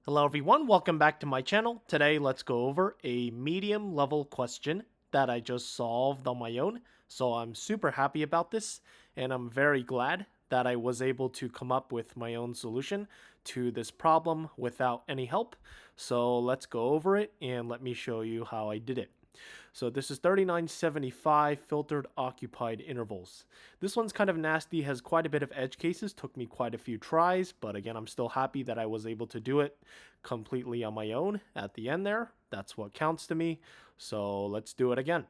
Hello everyone, welcome back to my channel. Today let's go over a medium level question that I just solved on my own. So I'm super happy about this and I'm very glad that I was able to come up with my own solution to this problem without any help. So let's go over it and let me show you how I did it. So this is 3975 filtered occupied intervals. This one's kind of nasty, has quite a bit of edge cases, took me quite a few tries, but again, I'm still happy that I was able to do it completely on my own at the end there. That's what counts to me. So let's do it again.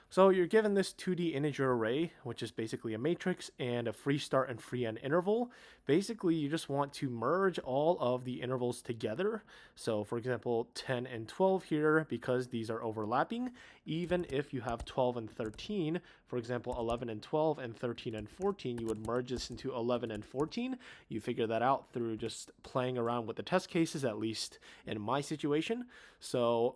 So you're given this 2D integer array, which is basically a matrix and a free start and free end interval. Basically, you just want to merge all of the intervals together. So for example, 10 and 12 here, because these are overlapping, even if you have 12 and 13, for example, 11 and 12 and 13 and 14, you would merge this into 11 and 14. You figure that out through just playing around with the test cases, at least in my situation. So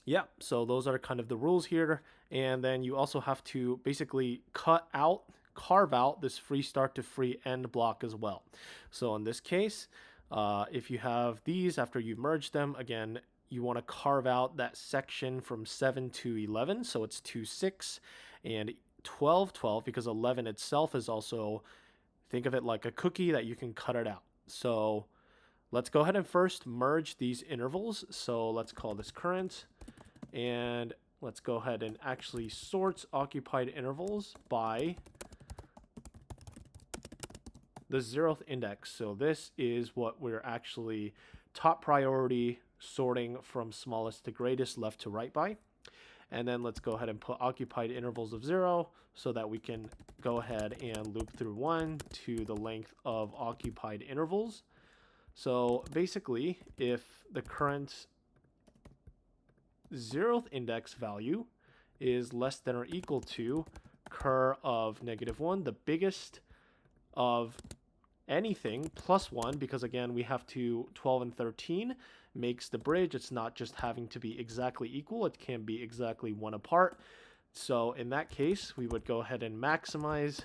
yeah, so those are kind of the rules here. And then you also have to basically carve out this free start to free end block as well. So in this case, if you have these after you merge them, again, you want to carve out that section from 7 to 11. So it's 2, 6, and 12, 12, because 11 itself is also, think of it like a cookie that you can cut it out. So let's go ahead and first merge these intervals. So let's call this current. And let's go ahead and actually sort occupied intervals by the 0th index. So this is what we're actually top priority sorting from smallest to greatest left to right by. And then let's go ahead and put occupied intervals of 0 so that we can go ahead and loop through 1 to the length of occupied intervals. So basically, if the current 0th index value is less than or equal to cur of -1, the biggest of anything, plus 1, because again, we have to 12 and 13 makes the bridge. It's not just having to be exactly equal, it can be exactly 1 apart. So in that case, we would go ahead and maximize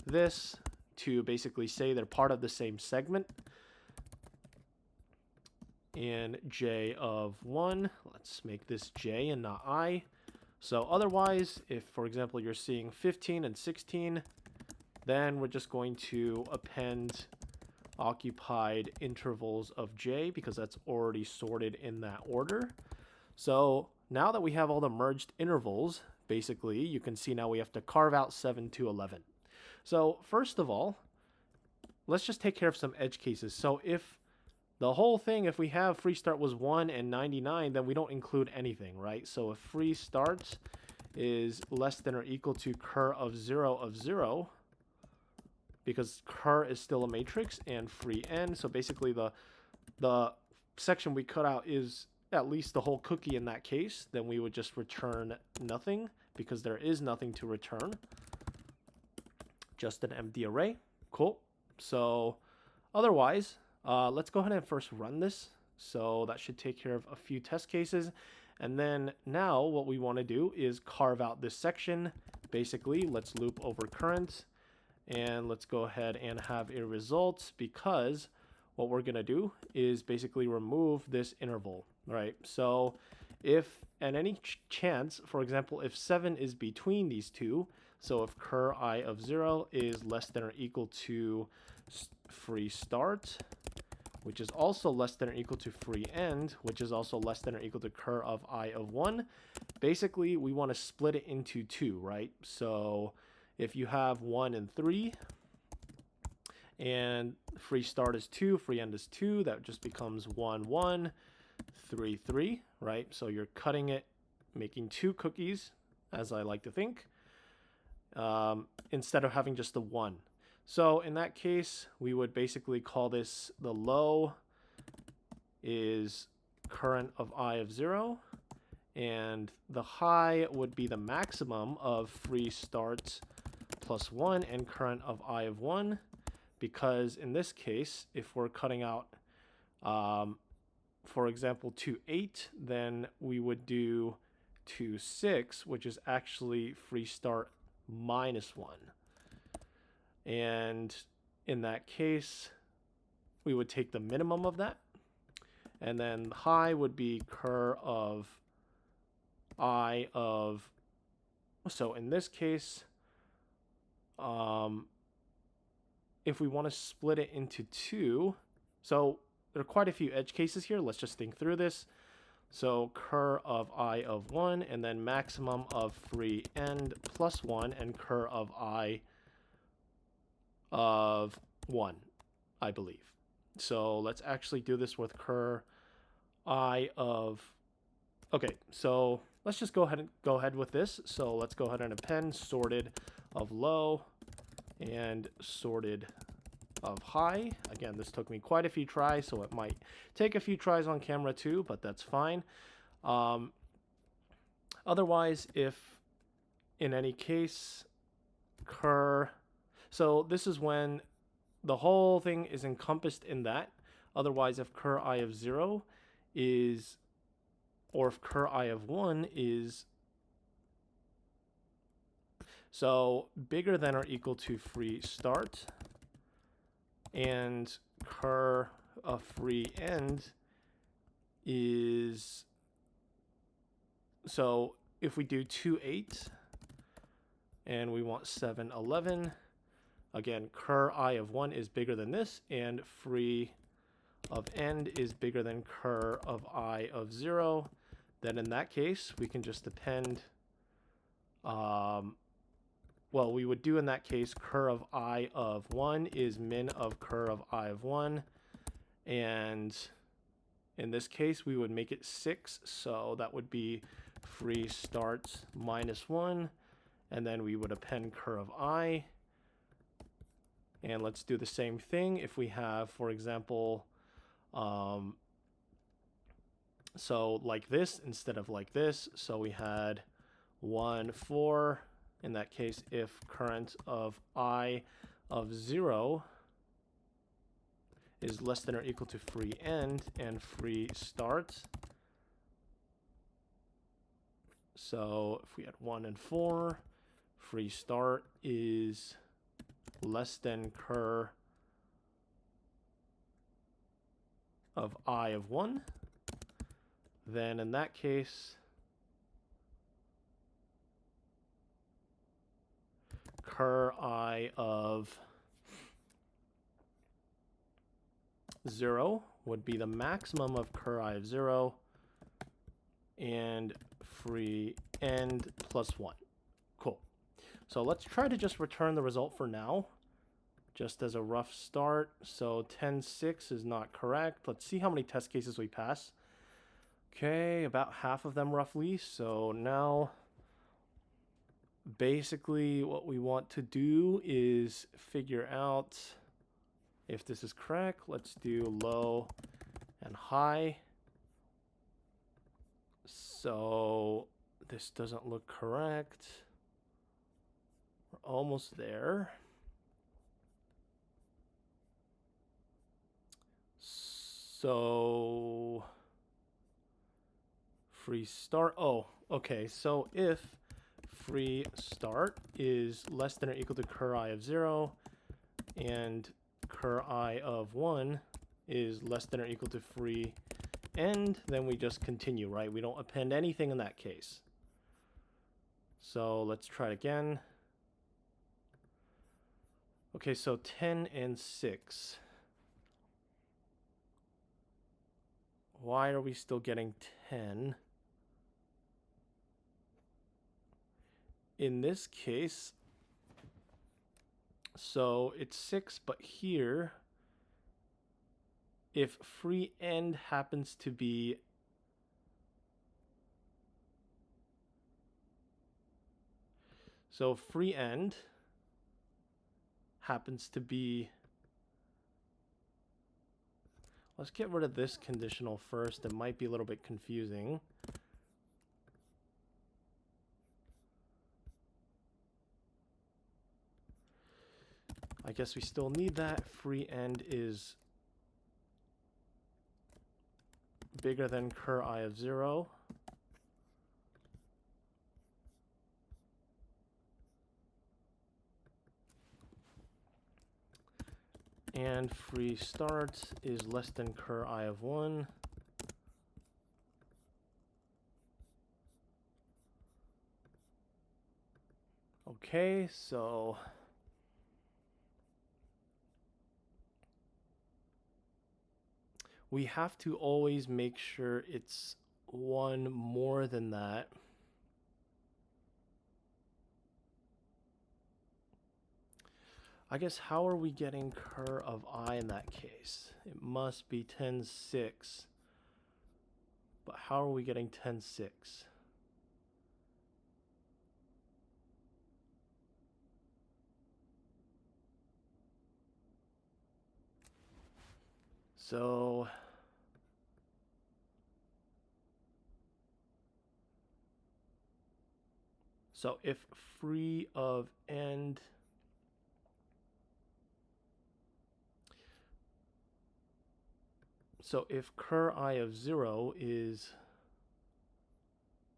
this to basically say they're part of the same segment. And j of 1, let's make this j and not I. So otherwise, if for example you're seeing 15 and 16, then we're just going to append occupied intervals of j because that's already sorted in that order. So now that we have all the merged intervals, basically you can see now we have to carve out 7 to 11. So first of all, let's just take care of some edge cases. So if the whole thing, if we have free start was 1 and 99, then we don't include anything, right? So if free start is less than or equal to cur of 0, because cur is still a matrix, and free end, so basically the section we cut out is at least the whole cookie in that case, then we would just return nothing, because there is nothing to return. Just an empty array. Cool. So otherwise, let's go ahead and first run this. So that should take care of a few test cases. And then now what we want to do is carve out this section. Basically, let's loop over current. And let's go ahead and have a result, because what we're going to do is basically remove this interval, right? So if at any chance, for example, if 7 is between these two, so if cur I of 0 is less than or equal to free start, which is also less than or equal to free end, which is also less than or equal to cur of I of 1, basically we want to split it into 2, right? So if you have 1 and 3, and free start is 2, free end is 2, that just becomes 1, 1, 3, 3, right? So you're cutting it, making 2 cookies, as I like to think, instead of having just the 1. So in that case, we would basically call this the low is current of I of 0, and the high would be the maximum of free start plus 1 and current of I of 1, because in this case, if we're cutting out, for example, 2, 8, then we would do 2, 6, which is actually free start minus 1. And in that case, we would take the minimum of that. And then high would be cur of I of, so in this case, if we want to split it into two, so there are quite a few edge cases here. Let's just think through this. So cur of I of 1, and then maximum of free end plus 1, and cur of I of 1, I believe. So let's actually do this with cur I of, okay, so let's just go ahead with this. So let's go ahead and append sorted of low and sorted of high. Again, this took me quite a few tries, so it might take a few tries on camera too, but that's fine. Otherwise, if in any case cur, so this is when the whole thing is encompassed in that. Otherwise, if cur I of 0 is, or if cur I of 1 is, so bigger than or equal to free start, and cur of free end is, so if we do 2, 8, and we want 7, 11, again, cur I of 1 is bigger than this, and free of end is bigger than cur of I of 0, then in that case, we can just append, well, we would do in that case, cur of I of 1 is min of cur of I of 1, and in this case, we would make it 6, so that would be free start minus 1, and then we would append cur of I. And let's do the same thing if we have, for example, so like this instead of like this. So we had 1, 4. In that case, if current of I of 0 is less than or equal to free end and free start. So if we had 1 and 4, free start is less than cur of I of 1, then in that case, cur I of 0 would be the maximum of cur I of 0 and free end plus 1. Cool. So let's try to just return the result for now, just as a rough start. So 10, 6 is not correct. Let's see how many test cases we pass. Okay, about half of them roughly. So now basically what we want to do is figure out if this is correct. Let's do low and high. So this doesn't look correct. We're almost there. So free start. Oh, okay. So if free start is less than or equal to cur I of 0 and cur I of 1 is less than or equal to free end, then we just continue, right? We don't append anything in that case. So let's try it again. Okay, so 10 and 6. Why are we still getting 10? In this case, so it's 6, but here, if free end happens to be so free end happens to be, let's get rid of this conditional first. It might be a little bit confusing. I guess we still need that. Free end is bigger than cur I of 0. And free start is less than cur I of 1. Okay, so we have to always make sure it's one more than that. I guess how are we getting cur of I in that case? It must be 10, 6. But how are we getting 10, 6? So if free of end, so if cur I of 0 is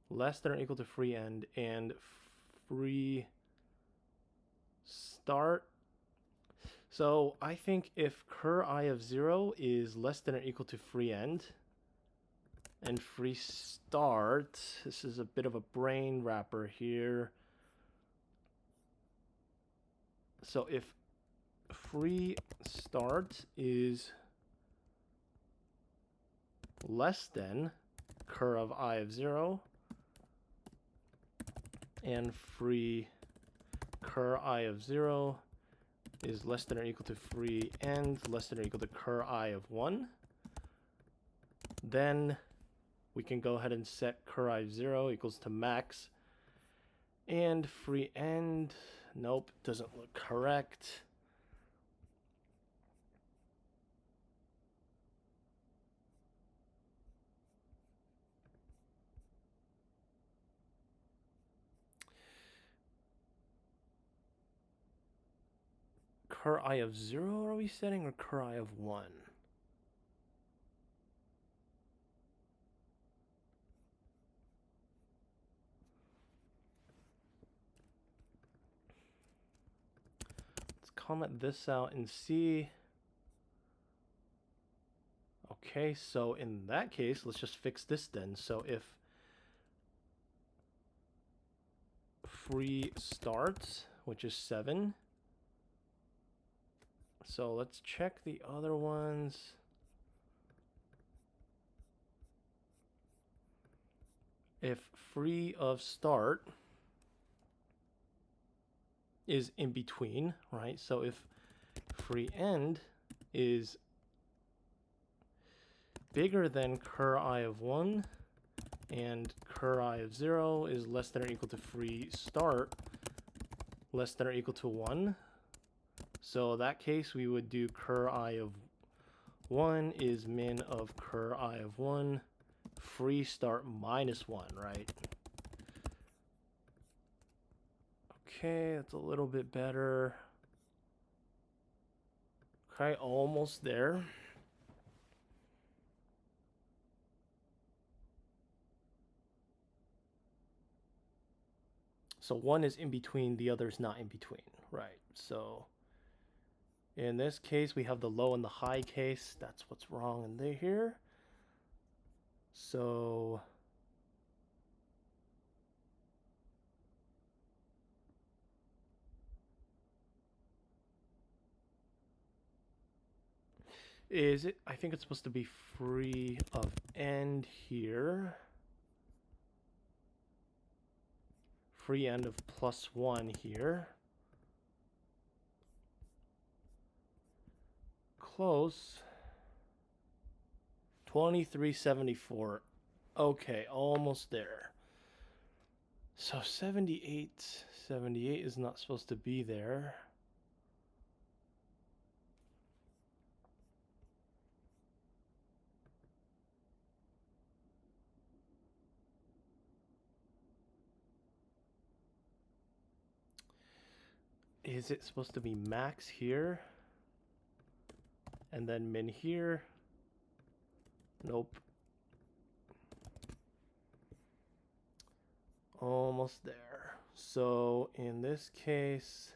less than or equal to free end and free start, so I think if cur I of 0 is less than or equal to free end and free start, this is a bit of a brain wrapper here. So if free start is less than cur of I of 0 and free cur I of 0 is less than or equal to free end less than or equal to cur I of 1, then we can go ahead and set cur I of 0 equals to max, and free end, nope, doesn't look correct. Cur I of 0 are we setting, or cur I of 1? Let's comment this out and see. Okay, so in that case, let's just fix this then. So if free starts, which is 7, so let's check the other ones. If free of start is in between, right? So if free end is bigger than cur I of 1 and cur I of 0 is less than or equal to free start less than or equal to 1. So in that case we would do cur I of 1 is min of cur I of 1 free start minus 1, right? Okay, that's a little bit better. Okay, almost there. So 1 is in between, the other is not in between, right? So in this case, we have the low and the high case. That's what's wrong in here. So is it? I think it's supposed to be free of end here. Free end of +1 here. Close. 2374. Okay, almost there. So 78 is not supposed to be there. Is it supposed to be max here? And then min here? Nope. Almost there. So in this case,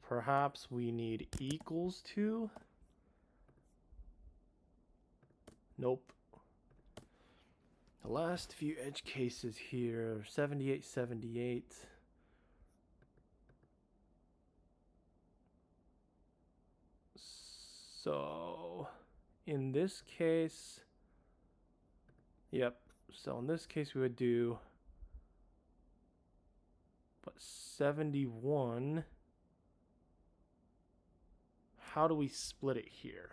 perhaps we need equals to. Nope. The last few edge cases here, 78, 78. So, in this case, yep. So in this case, we would do, but 71. How do we split it here?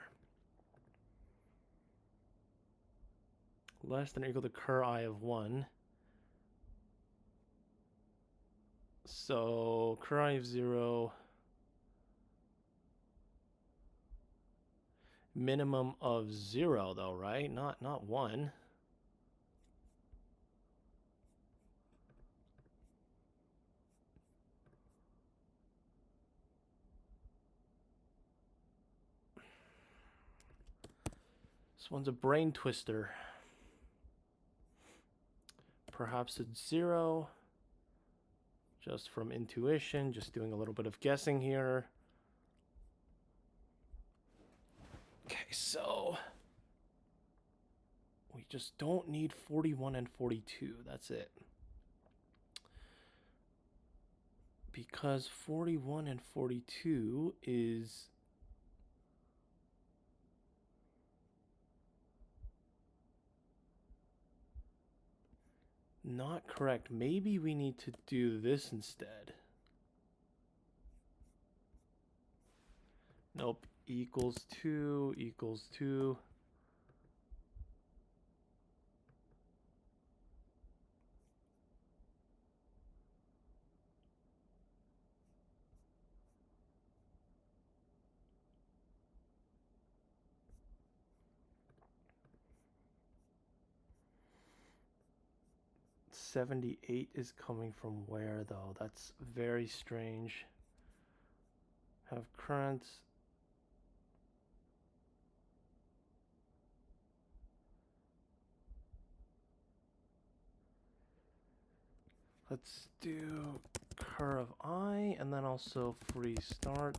Less than or equal to cur I of 1. So cur I of 0, minimum of 0 though, right? Not 1. This one's a brain twister. Perhaps it's 0. Just from intuition, just doing a little bit of guessing here. Okay, so we just don't need 41 and 42. That's it. Because 41 and 42 is not correct. Maybe we need to do this instead. Nope. Equals 2 equals 2. $78 is coming from where though? That's very strange. Have currents. Let's do cur of I and then also free start,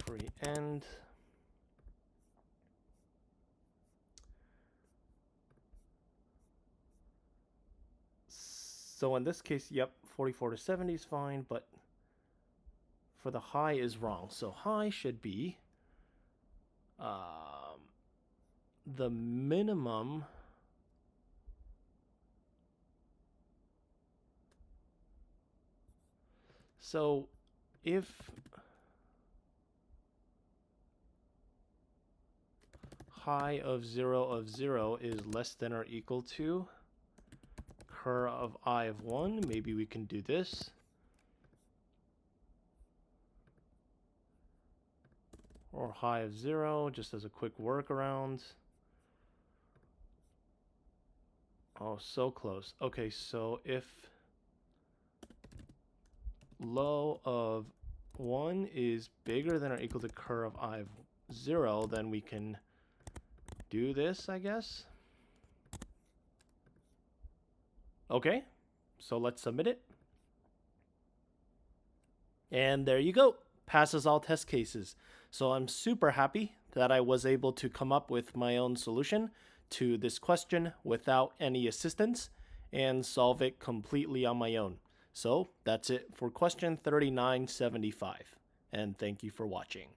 free end. So in this case, yep, 44 to 70 is fine, but for the high is wrong. So high should be the minimum so if high of 0 is less than or equal to cur of I of 1, maybe we can do this. Or high of 0, just as a quick workaround. Oh, so close. Okay, so if low of 1 is bigger than or equal to cur of I of 0, then we can do this, I guess. Okay, so let's submit it. And there you go. Passes all test cases. So I'm super happy that I was able to come up with my own solution to this question without any assistance and solve it completely on my own. So that's it for question 3975. And thank you for watching.